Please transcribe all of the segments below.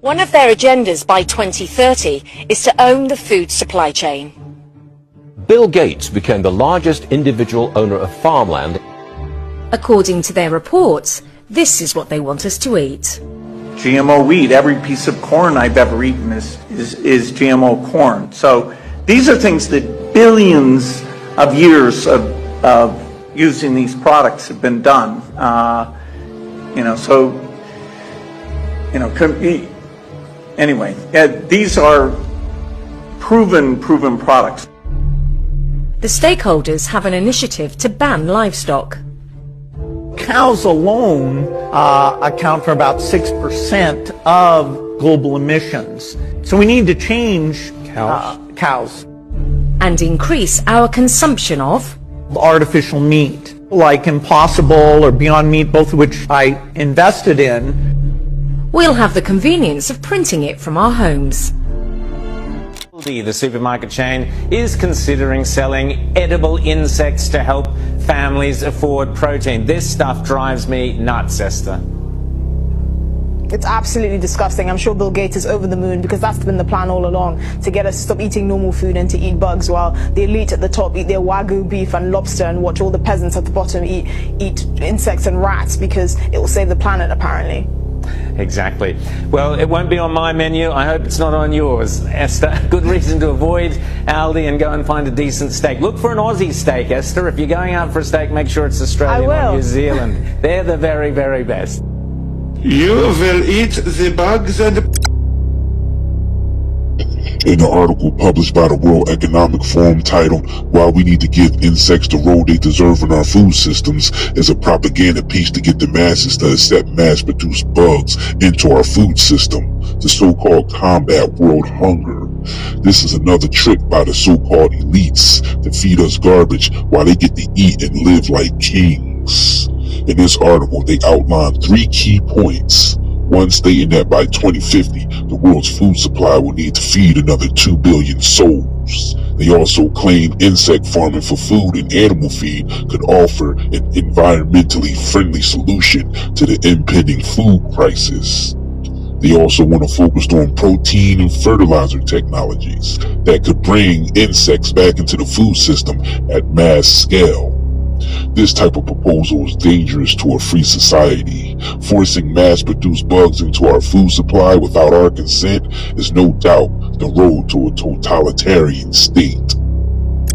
One of their agendas by 2030 is to own the food supply chain. Bill Gates became the largest individual owner of farmland. According to their reports, this is what they want us to eat. GMO wheat, every piece of corn I've ever eaten is GMO corn. So these are things that billions of years of using these products have been done. Anyway, these are proven products. The stakeholders have an initiative to ban livestock. Cows alone account for about 6% of global emissions. So we need to change cows. And increase our consumption of artificial meat, like Impossible or Beyond Meat, both of which I invested in. We'll have the convenience of printing it from our homes. The supermarket chain is considering selling edible insects to help families afford protein. This stuff drives me nuts, Esther. It's absolutely disgusting. I'm sure Bill Gates is over the moon because that's been the plan all along, to get us to stop eating normal food and to eat bugs while the elite at the top eat their Wagyu beef and lobster and watch all the peasants at the bottom eat insects and rats because it will save the planet, apparently. Exactly. Well, it won't be on my menu. I hope it's not on yours, Esther. Good reason to avoid Aldi and go and find a decent steak. Look for an Aussie steak, Esther. If you're going out for a steak, make sure it's Australian or New Zealand. They're the very, very best. You will eat the bugs and In an article published by the World Economic Forum titled "Why We Need to Give Insects the Role They Deserve in Our Food Systems" is a propaganda piece to get the masses to accept mass-produced bugs into our food system, the so-called combat world hunger. This is another trick by the so-called elites to feed us garbage while they get to eat and live like kings. In this article, they outline 3 key points. One stating that by 2050, the world's food supply will need to feed another 2 billion souls. They also claim insect farming for food and animal feed could offer an environmentally friendly solution to the impending food crisis. They also want to focus on protein and fertilizer technologies that could bring insects back into the food system at mass scale. This type of proposal is dangerous to a free society. Forcing mass-produced bugs into our food supply without our consent is no doubt the road to a totalitarian state.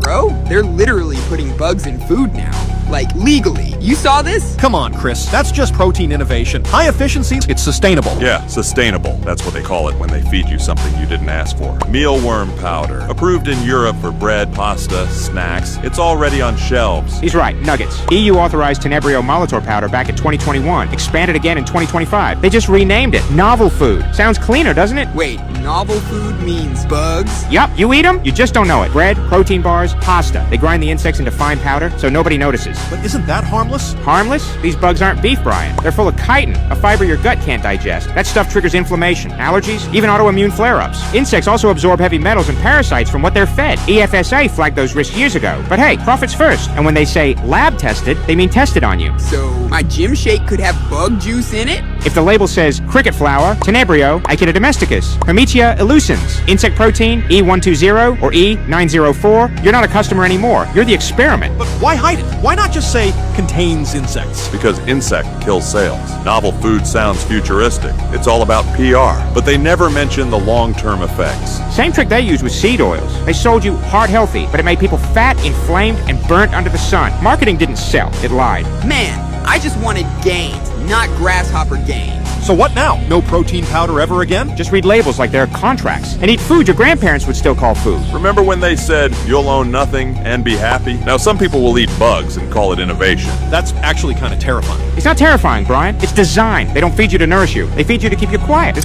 Bro, they're literally putting bugs in food now. Like, legally. You saw this? Come on, Chris. That's just protein innovation. High efficiency, it's sustainable. Yeah, sustainable. That's what they call it when they feed you something you didn't ask for. Mealworm powder. Approved in Europe for bread, pasta, snacks. It's already on shelves. He's right. Nuggets. EU authorized Tenebrio Molitor powder back in 2021. Expanded again in 2025. They just renamed it. Novel food. Sounds cleaner, doesn't it? Wait, novel food means bugs? Yup. You eat them, you just don't know it. Bread, protein bars, pasta. They grind the insects into fine powder so nobody notices. But isn't that harmless? Harmless? These bugs aren't beef, Brian. They're full of chitin, a fiber your gut can't digest. That stuff triggers inflammation, allergies, even autoimmune flare-ups. Insects also absorb heavy metals and parasites from what they're fed. EFSA flagged those risks years ago. But hey, profits first. And when they say lab tested, they mean tested on you. So, my gym shake could have bug juice in it? If the label says cricket flour, Tenebrio, Echidna domesticus, Hermetia illucens, insect protein, E120 or E904, you're not a customer anymore. You're the experiment. But why hide it? Why not just say contains insects? Because insect kills sales. Novel food sounds futuristic. It's all about PR. But they never mention the long-term effects. Same trick they used with seed oils. They sold you heart healthy, but it made people fat, inflamed, and burnt under the sun. Marketing didn't sell. It lied. Man, I just wanted gains, not grasshopper gains. So what now? No protein powder ever again? Just read labels like they're contracts. And eat food your grandparents would still call food. Remember when they said, you'll own nothing and be happy? Now some people will eat bugs and call it innovation. That's actually kind of terrifying. It's not terrifying, Brian. It's design. They don't feed you to nourish you. They feed you to keep you quiet.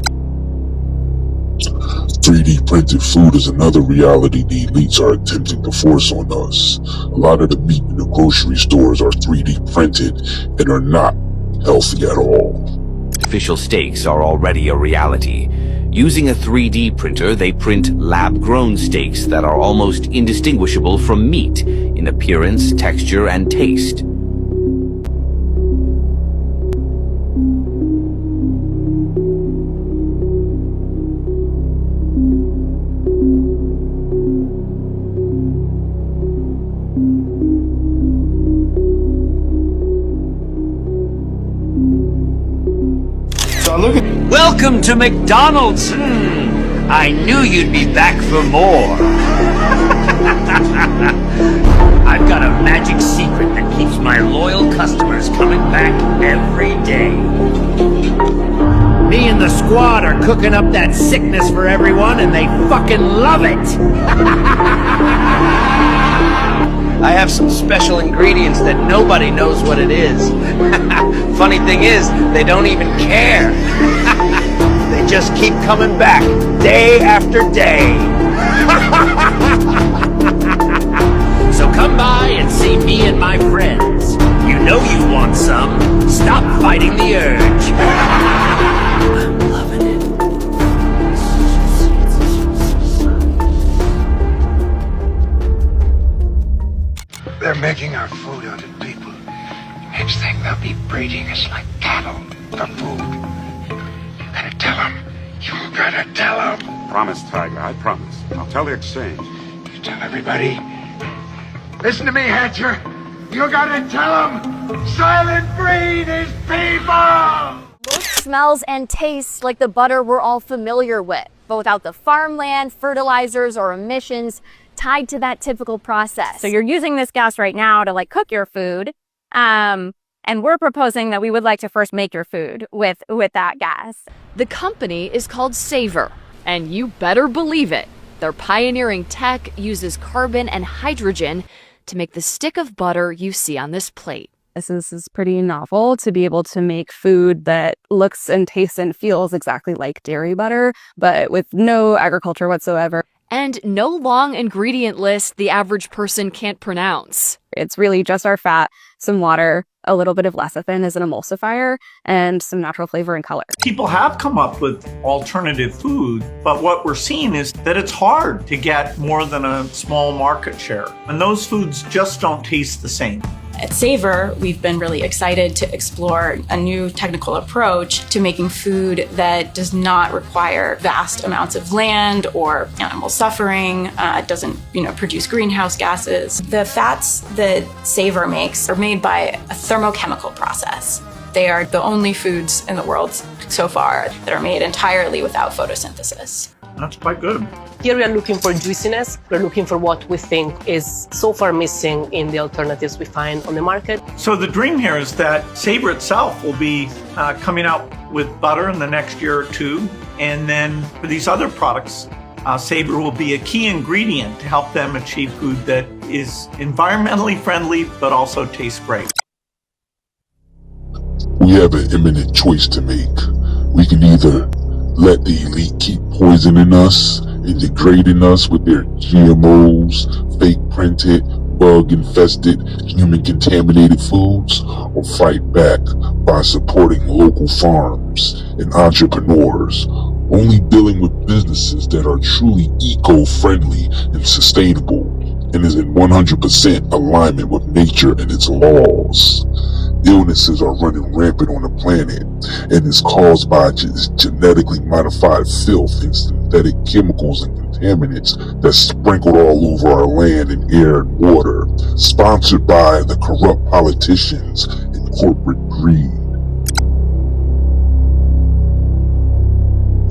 3D printed food is another reality the elites are attempting to force on us. A lot of the meat in the grocery stores are 3D printed and are not healthy at all. Artificial steaks are already a reality. Using a 3D printer, they print lab-grown steaks that are almost indistinguishable from meat in appearance, texture, and taste. Welcome to McDonald's. I knew you'd be back for more. I've got a magic secret that keeps my loyal customers coming back every day. Me and the squad are cooking up that sickness for everyone, and they fucking love it. I have some special ingredients that nobody knows what it is. Funny thing is, they don't even care. They just keep coming back day after day. So come by and see me and my friends. You know you want some. Stop fighting the urge. I'm loving it. They're making our food out of people. Next thing they'll be breeding us like cattle for food. You gotta tell them. You gotta tell them. Promise, Tiger, I promise. I'll tell the exchange. You tell everybody. Listen to me, Hatcher. You gotta tell them. Silent breed is people! Both smells and tastes like the butter we're all familiar with, but without the farmland, fertilizers, or emissions tied to that typical process. So you're using this gas right now to like cook your food. And we're proposing that we would like to first make your food with that gas. The company is called Savor, and you better believe it. Their pioneering tech uses carbon and hydrogen to make the stick of butter you see on this plate. This is pretty novel to be able to make food that looks and tastes and feels exactly like dairy butter, but with no agriculture whatsoever. And no long ingredient list the average person can't pronounce. It's really just our fat, some water, a little bit of lecithin as an emulsifier, and some natural flavor and color. People have come up with alternative food, but what we're seeing is that it's hard to get more than a small market share. And those foods just don't taste the same. At Savor, we've been really excited to explore a new technical approach to making food that does not require vast amounts of land or animal suffering, doesn't produce greenhouse gases. The fats that Savor makes are made by a thermochemical process. They are the only foods in the world so far that are made entirely without photosynthesis. That's quite good. Here we are looking for juiciness. We're looking for what we think is so far missing in the alternatives we find on the market. So the dream here is that Savor itself will be coming out with butter in the next year or two. And then for these other products, Savor will be a key ingredient to help them achieve food that is environmentally friendly, but also tastes great. We have an imminent choice to make. We can either let the elite keep poisoning us and degrading us with their GMOs, fake printed, bug-infested, human-contaminated foods, or fight back by supporting local farms and entrepreneurs, only dealing with businesses that are truly eco-friendly and sustainable, and is in 100% alignment with nature and its laws. Illnesses are running rampant on the planet, and is caused by genetically modified filth and synthetic chemicals and contaminants that's sprinkled all over our land and air and water, sponsored by the corrupt politicians and corporate greed.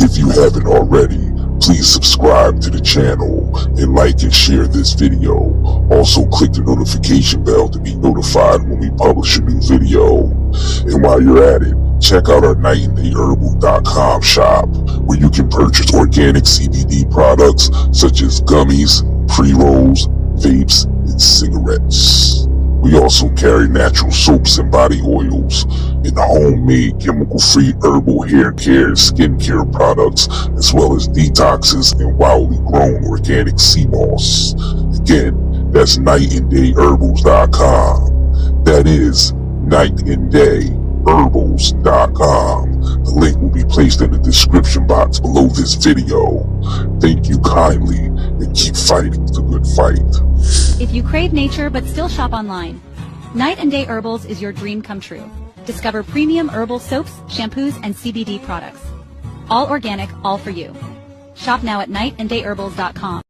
If you haven't already, please subscribe to the channel and like and share this video. Also click the notification bell to be notified when we publish a new video. And while you're at it, check out our nightandayherbal.com shop, where you can purchase organic CBD products such as gummies, pre-rolls, vapes, and cigarettes. We also carry natural soaps and body oils, and homemade chemical-free herbal hair care and skincare products, as well as detoxes and wildly grown organic sea moss. Again, that's nightandayherbals.com. That is nightandayherbals.com. The link will be placed in the description box below this video. Thank you kindly, and keep fighting the good fight. If you crave nature but still shop online, Night and Day Herbals is your dream come true. Discover premium herbal soaps, shampoos, and CBD products. All organic, all for you. Shop now at nightandayherbals.com.